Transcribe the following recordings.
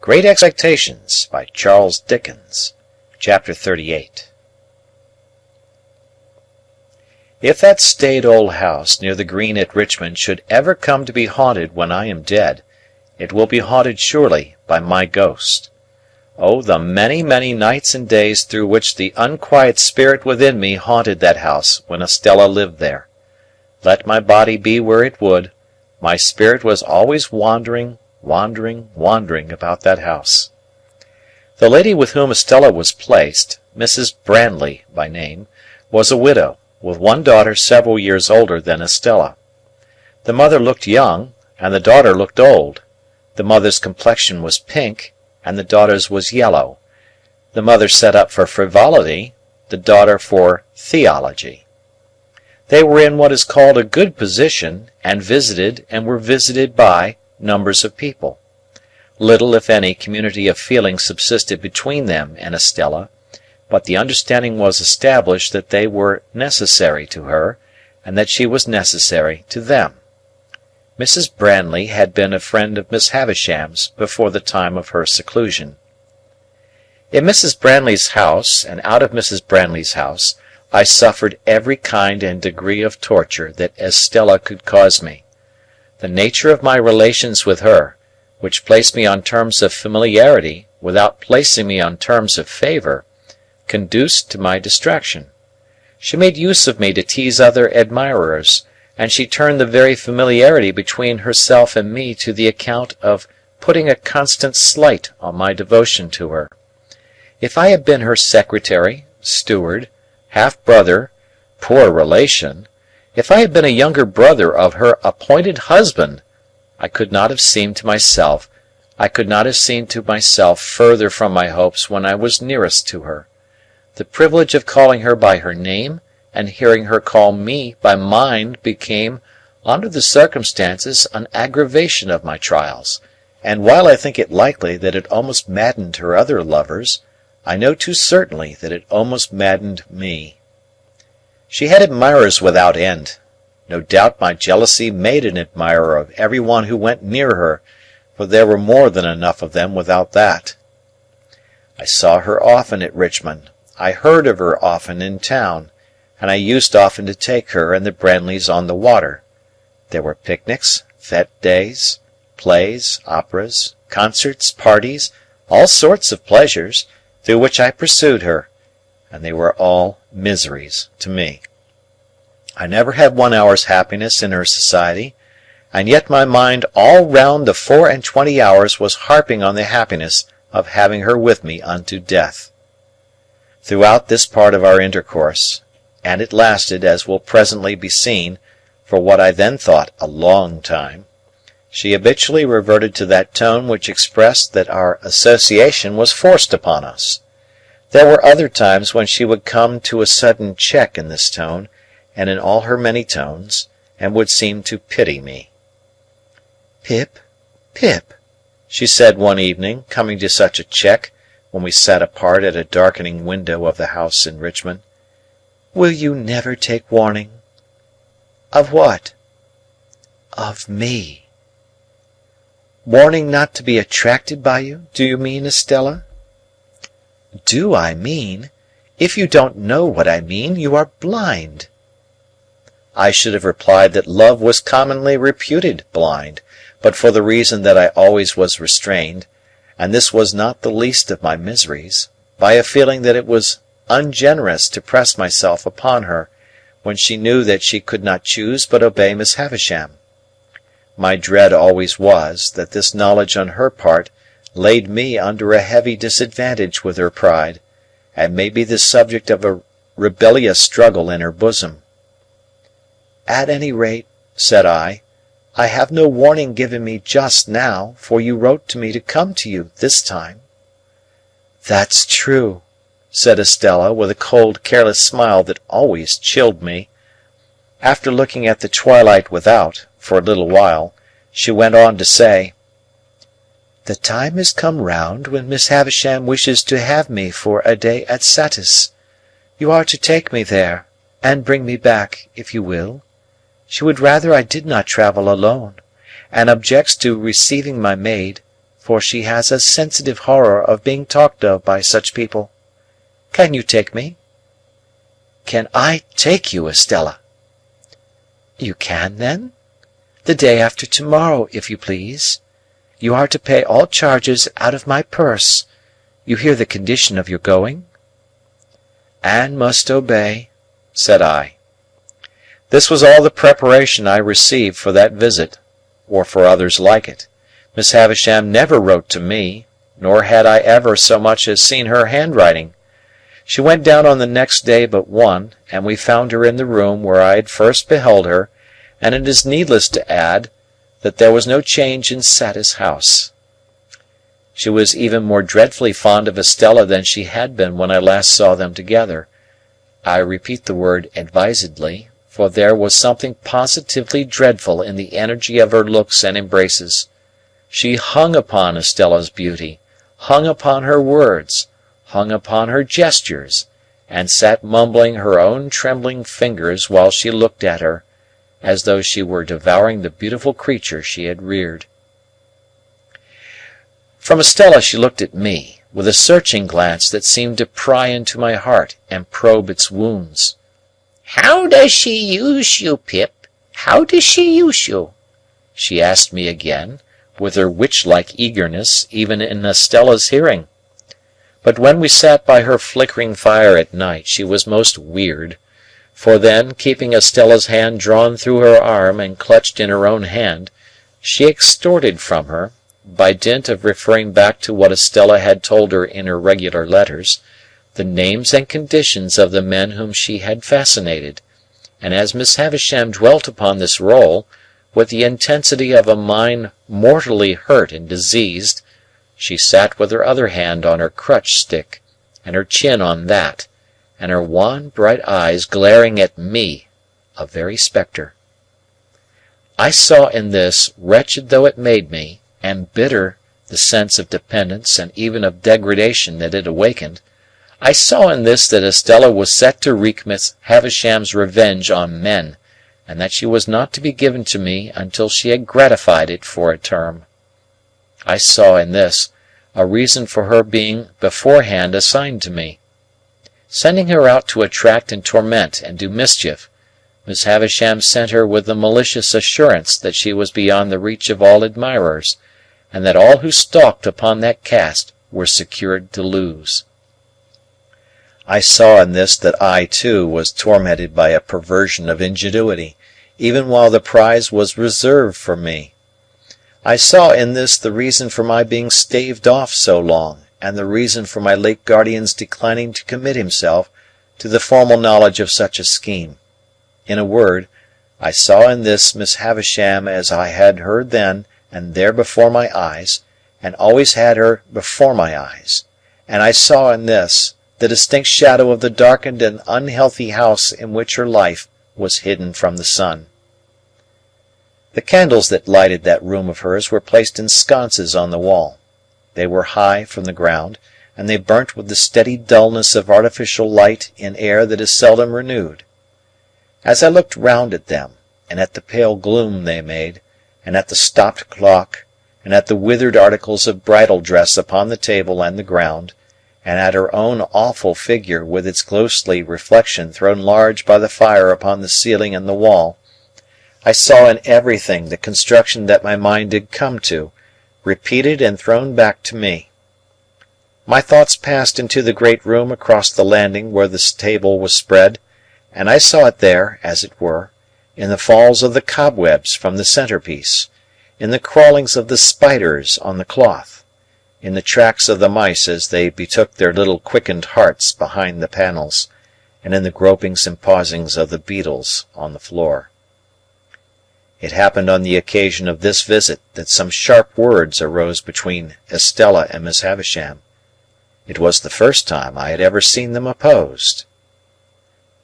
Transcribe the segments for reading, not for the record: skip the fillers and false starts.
Great Expectations by Charles Dickens. Chapter 38. If that staid old house near the green at Richmond should ever come to be haunted when I am dead, it will be haunted surely by my ghost. Oh, the many, many nights and days through which the unquiet spirit within me haunted that house when Estella lived there. Let my body be where it would, my spirit was always wandering about that house. The lady with whom Estella was placed, Mrs. Brandley by name, was a widow, with one daughter several years older than Estella. The mother looked young, and the daughter looked old. The mother's complexion was pink, and the daughter's was yellow. The mother set up for frivolity, the daughter for theology. They were in what is called a good position, and were visited by numbers of people. Little, if any, community of feeling subsisted between them and Estella, but the understanding was established that they were necessary to her, and that she was necessary to them. Mrs. Brandley had been a friend of Miss Havisham's before the time of her seclusion. In Mrs. Brandley's house, and out of Mrs. Brandley's house, I suffered every kind and degree of torture that Estella could cause me. The nature of my relations with her, which placed me on terms of familiarity without placing me on terms of favor, conduced to my distraction. She made use of me to tease other admirers, and she turned the very familiarity between herself and me to the account of putting a constant slight on my devotion to her. If I had been her secretary, steward, half-brother, poor relation, if I had been a younger brother of her appointed husband, I could not have seemed to myself further from my hopes when I was nearest to her. The privilege of calling her by her name and hearing her call me by mine became, under the circumstances, an aggravation of my trials, and while I think it likely that it almost maddened her other lovers, I know too certainly that it almost maddened me. She had admirers without end. No doubt my jealousy made an admirer of every one who went near her, for there were more than enough of them without that. I saw her often at Richmond, I heard of her often in town, and I used often to take her and the Brandleys on the water. There were picnics, fête days, plays, operas, concerts, parties, all sorts of pleasures, through which I pursued her, and they were all miseries to me. I never had 1 hour's happiness in her society, and yet my mind all round the 24 hours was harping on the happiness of having her with me unto death. Throughout this part of our intercourse, and it lasted, as will presently be seen, for what I then thought a long time, she habitually reverted to that tone which expressed that our association was forced upon us. There were other times when she would come to a sudden check in this tone, and in all her many tones, and would seem to pity me. "Pip, Pip," she said one evening, coming to such a check, when we sat apart at a darkening window of the house in Richmond, "will you never take warning?" "Of what?" "Of me." "Warning not to be attracted by you, do you mean, Estella?" "Do I mean? If you don't know what I mean, you are blind." I should have replied that love was commonly reputed blind, but for the reason that I always was restrained, and this was not the least of my miseries, by a feeling that it was ungenerous to press myself upon her, when she knew that she could not choose but obey Miss Havisham. My dread always was, that this knowledge on her part laid me under a heavy disadvantage with her pride, and made me the subject of a rebellious struggle in her bosom. "At any rate," said I have no warning given me just now, for you wrote to me to come to you this time." "That's true," said Estella, with a cold, careless smile that always chilled me. After looking at the twilight without, for a little while, she went on to say, "The time has come round when Miss Havisham wishes to have me for a day at Satis. You are to take me there, and bring me back, if you will. She would rather I did not travel alone, and objects to receiving my maid, for she has a sensitive horror of being talked of by such people. Can you take me?" "Can I take you, Estella?" "You can, then? The day after tomorrow, if you please. You are to pay all charges out of my purse. You hear the condition of your going?" "Anne must obey," said I. This was all the preparation I received for that visit, or for others like it. Miss Havisham never wrote to me, nor had I ever so much as seen her handwriting. She went down on the next day but one, and we found her in the room where I had first beheld her, and it is needless to add that there was no change in Satis House. She was even more dreadfully fond of Estella than she had been when I last saw them together. I repeat the word advisedly, for there was something positively dreadful in the energy of her looks and embraces. She hung upon Estella's beauty, hung upon her words, hung upon her gestures, and sat mumbling her own trembling fingers while she looked at her, as though she were devouring the beautiful creature she had reared. From Estella she looked at me, with a searching glance that seemed to pry into my heart and probe its wounds. "How does she use you, Pip? How does she use you?" she asked me again, with her witch-like eagerness even in Estella's hearing. But when we sat by her flickering fire at night she was most weird, for then, keeping Estella's hand drawn through her arm and clutched in her own hand, she extorted from her, by dint of referring back to what Estella had told her in her regular letters, the names and conditions of the men whom she had fascinated, and as Miss Havisham dwelt upon this role, with the intensity of a mind mortally hurt and diseased, she sat with her other hand on her crutch-stick, and her chin on that, and her wan bright eyes glaring at me, a very spectre. I saw in this, wretched though it made me, and bitter the sense of dependence and even of degradation that it awakened, I saw in this that Estella was set to wreak Miss Havisham's revenge on men, and that she was not to be given to me until she had gratified it for a term. I saw in this a reason for her being beforehand assigned to me. Sending her out to attract and torment and do mischief, Miss Havisham sent her with the malicious assurance that she was beyond the reach of all admirers, and that all who stalked upon that cast were secured to lose. I saw in this that I, too, was tormented by a perversion of ingenuity, even while the prize was reserved for me. I saw in this the reason for my being staved off so long, and the reason for my late guardian's declining to commit himself to the formal knowledge of such a scheme. In a word, I saw in this Miss Havisham as I had her then and there before my eyes, and always had her before my eyes, and I saw in this the distinct shadow of the darkened and unhealthy house in which her life was hidden from the sun. The candles that lighted that room of hers were placed in sconces on the wall. They were high from the ground, and they burnt with the steady dullness of artificial light in air that is seldom renewed. As I looked round at them, and at the pale gloom they made, and at the stopped clock, and at the withered articles of bridal dress upon the table and the ground, and at her own awful figure with its ghostly reflection thrown large by the fire upon the ceiling and the wall, I saw in everything the construction that my mind had come to, repeated and thrown back to me. My thoughts passed into the great room across the landing where this table was spread, and I saw it there, as it were, in the falls of the cobwebs from the centrepiece, in the crawlings of the spiders on the cloth, in the tracks of the mice as they betook their little quickened hearts behind the panels, and in the gropings and pausings of the beetles on the floor. It happened on the occasion of this visit that some sharp words arose between Estella and Miss Havisham. It was the first time I had ever seen them opposed.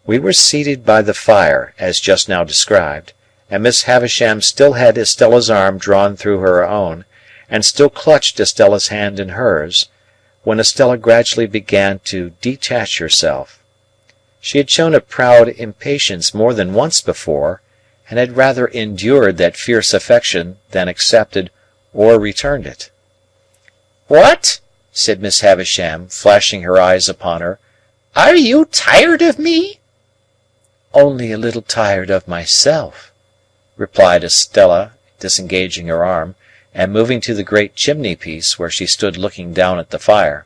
We were seated by the fire, as just now described, and Miss Havisham still had Estella's arm drawn through her own, and still clutched Estella's hand in hers, when Estella gradually began to detach herself. She had shown a proud impatience more than once before, and had rather endured that fierce affection than accepted or returned it. "What?" said Miss Havisham, flashing her eyes upon her. "Are you tired of me?" "Only a little tired of myself," replied Estella, disengaging her arm, and moving to the great chimney piece, where she stood looking down at the fire.